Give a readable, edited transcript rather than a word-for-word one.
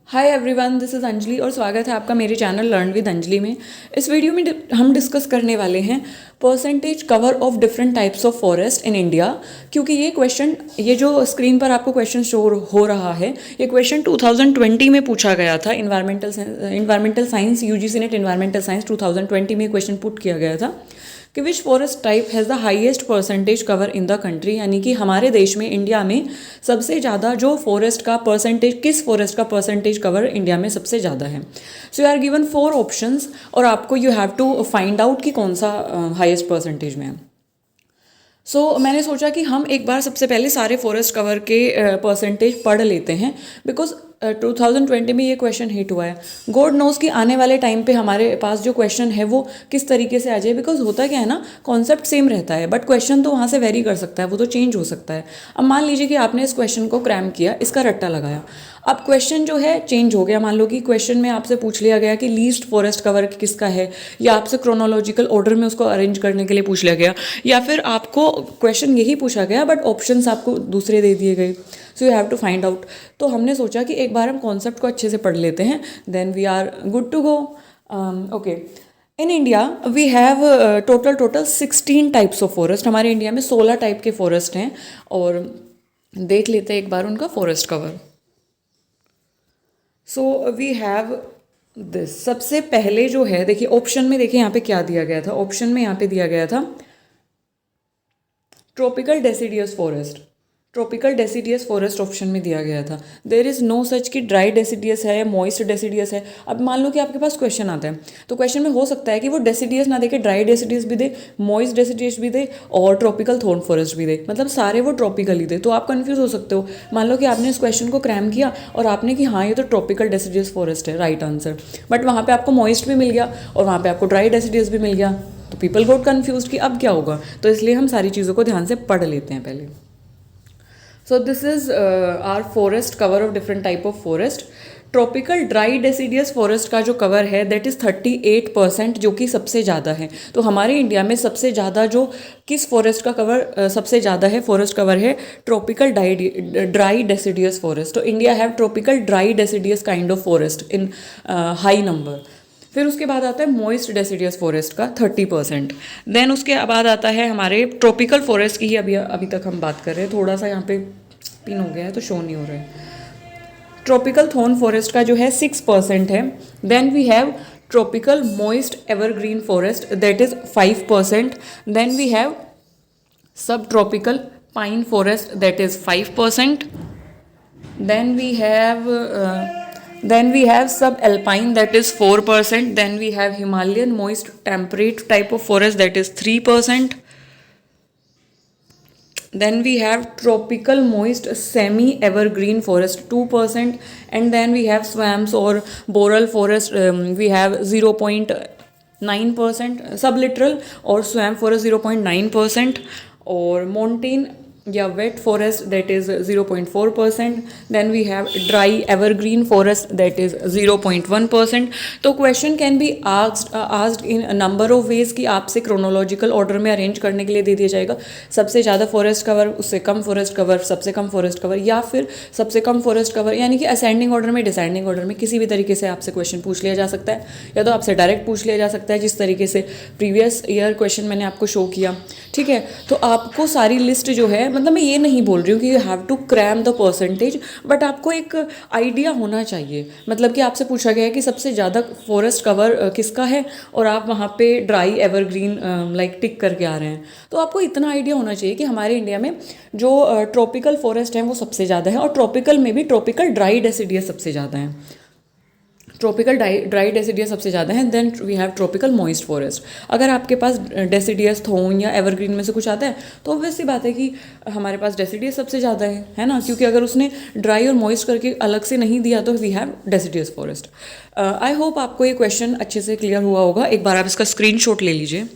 Hi everyone, this is Anjali और स्वागत है आपका मेरे चैनल लर्न विद अंजलि में। इस वीडियो में हम डिस्कस करने वाले हैं percentage cover of different types of forest in India. क्योंकि ये जो स्क्रीन पर आपको क्वेश्चन शो हो रहा है, ये क्वेश्चन 2020 में पूछा गया था। Environmental science UGC net environmental science 2020 में क्वेश्चन पुट किया गया था कि विच forest type has the highest percentage cover in the country, यानी कि हमारे देश में, इंडिया में सबसे ज़्यादा जो फॉरेस्ट का परसेंटेज, किस फॉरेस्ट का परसेंटेज कवर इंडिया में सबसे ज़्यादा है। So you are given 4 options और आपको you have to find out कि कौन सा हाईएस्ट परसेंटेज में है। मैंने सोचा कि हम एक बार सबसे पहले सारे फॉरेस्ट कवर के परसेंटेज पढ़ लेते हैं, बिकॉज 2020 में ये क्वेश्चन हिट हुआ है। गॉड नोज कि आने वाले टाइम पे हमारे पास जो क्वेश्चन है वो किस तरीके से आ जाए, बिकॉज होता क्या है ना, कॉन्सेप्ट सेम रहता है बट क्वेश्चन तो वहाँ से वेरी कर सकता है, वो तो चेंज हो सकता है। अब मान लीजिए कि आपने इस क्वेश्चन को क्रैम किया, इसका रट्टा लगाया, अब क्वेश्चन जो है चेंज हो गया। मान लो कि क्वेश्चन में आपसे पूछ लिया गया कि लीस्ट फॉरेस्ट कवर किसका है, या आपसे क्रोनोलॉजिकल ऑर्डर में उसको अरेंज करने के लिए पूछ लिया गया, या फिर आपको क्वेश्चन यही पूछा गया बट ऑप्शंस आपको दूसरे दे दिए गए। So you have to find out. तो हमने सोचा कि एक बार हम कॉन्सेप्ट को अच्छे से पढ़ लेते हैं, then we are good to go. Okay, in India we have total 16 types of forest. हमारे इंडिया में 16 टाइप के फॉरेस्ट हैं और देख लेते हैं एक बार उनका forest cover. So we have this. सबसे पहले जो है, देखिए ऑप्शन में, देखिए यहाँ पे क्या दिया गया था। ऑप्शन में यहाँ पे दिया गया था tropical deciduous forest. Tropical deciduous forest option में दिया गया था। देयर इज़ नो सच कि ड्राई डेसिडियस है, मॉइस्ट डेसिडियस है। अब मान लो कि आपके पास क्वेश्चन आता है, तो क्वेश्चन में हो सकता है कि वो डेसिडियस ना दे के ड्राई डेसिडियस भी दे, मॉइस्ट डेसिडियस भी दे और ट्रॉपिकल थॉर्न फॉरेस्ट भी दे, मतलब सारे वो ट्रॉपिकल ही दे। तो आप कंफ्यूज हो सकते हो। मान लो कि आपने इस क्वेश्चन को क्रैम किया और आपने कि हाँ ये तो ट्रॉपिकल डेसिडियस फॉरेस्ट है, राइट आंसर, बट वहाँ पर आपको मॉइस्ट भी मिल गया और वहाँ पर आपको ड्राई डेसिडियस भी मिल गया, तो पीपल गॉट कन्फ्यूज कि अब क्या होगा। तो इसलिए हम सारी चीज़ों को ध्यान से पढ़ लेते हैं पहले। So this is our forest cover of different type of forest. Tropical dry deciduous forest का जो कवर है दैट इज़ 38%, जो कि सबसे ज़्यादा है। तो हमारे इंडिया में सबसे ज़्यादा जो किस फॉरेस्ट का कवर सबसे ज़्यादा है, फॉरेस्ट कवर है ट्रॉपिकल ड्राई डेसिडियस फॉरेस्ट। तो India have tropical dry deciduous kind of forest in high number. फिर उसके बाद आता है मॉइस्ट डेसिडियस फॉरेस्ट का 30%। देन उसके बाद आता है हमारे ट्रॉपिकल फॉरेस्ट की ही अभी तक हम बात कर रहे हैं। थोड़ा सा यहाँ पे पिन हो गया है तो शो नहीं हो रहा है। ट्रॉपिकल थॉर्न फॉरेस्ट का जो है 6% है। Then we have tropical moist evergreen forest that is 5%। Then we have subtropical pine forest that is 5%। Then we have sub-alpine that is 4%. Then we have Himalayan moist temperate type of forest that is 3%. Then we have tropical moist semi-evergreen forest 2%. And then we have swamps or boreal forest, we have 0.9%. Sublittoral or swamp forest 0.9%. Or montane या wet forest that is 0.4%. Then we have dry evergreen forest that is 0.1%. तो question can be asked in number of ways कि आपसे chronological order में arrange करने के लिए दे दिया जाएगा। सबसे ज़्यादा फॉरेस्ट कवर, उससे कम फॉरेस्ट कवर, सबसे कम फॉरेस्ट कवर, या फिर सबसे कम फॉरेस्ट कवर, यानी कि असेंडिंग ऑर्डर में, डिसेंडिंग ऑर्डर में, किसी भी तरीके से आपसे क्वेश्चन पूछ लिया जा सकता है, या तो आपसे डायरेक्ट पूछ लिया जा सकता है जिस तरीके से प्रीवियस ईयर क्वेश्चन मैंने आपको शो किया। ठीक है, तो आपको सारी लिस्ट जो है, मतलब मैं ये नहीं बोल रही हूँ कि you have to cram the percentage, but आपको एक आइडिया होना चाहिए। मतलब कि आपसे पूछा गया है कि सबसे ज़्यादा फॉरेस्ट कवर किसका है और आप वहाँ पे ड्राई एवरग्रीन लाइक टिक करके आ रहे हैं, तो आपको इतना आइडिया होना चाहिए कि हमारे इंडिया में जो ट्रॉपिकल फॉरेस्ट हैं वो सबसे ज़्यादा है, और ट्रॉपिकल में भी ट्रॉपिकल ड्राई डेसिडियस सबसे ज़्यादा हैं। ट्रॉपिकल ड्राई डेसिडियस सबसे ज़्यादा है। Then we have tropical moist forest. अगर आपके पास डेसिडियस, थोन या एवरग्रीन में से कुछ आता है तो ऑब्वियस सी बात है कि हमारे पास डेसिडियस सबसे ज़्यादा है ना, क्योंकि अगर उसने ड्राई और मॉइस्ट करके अलग से नहीं दिया तो we have deciduous forest. I hope आपको ये क्वेश्चन अच्छे से क्लियर हुआ होगा। एक बार आप इसका स्क्रीनशॉट ले लीजिए।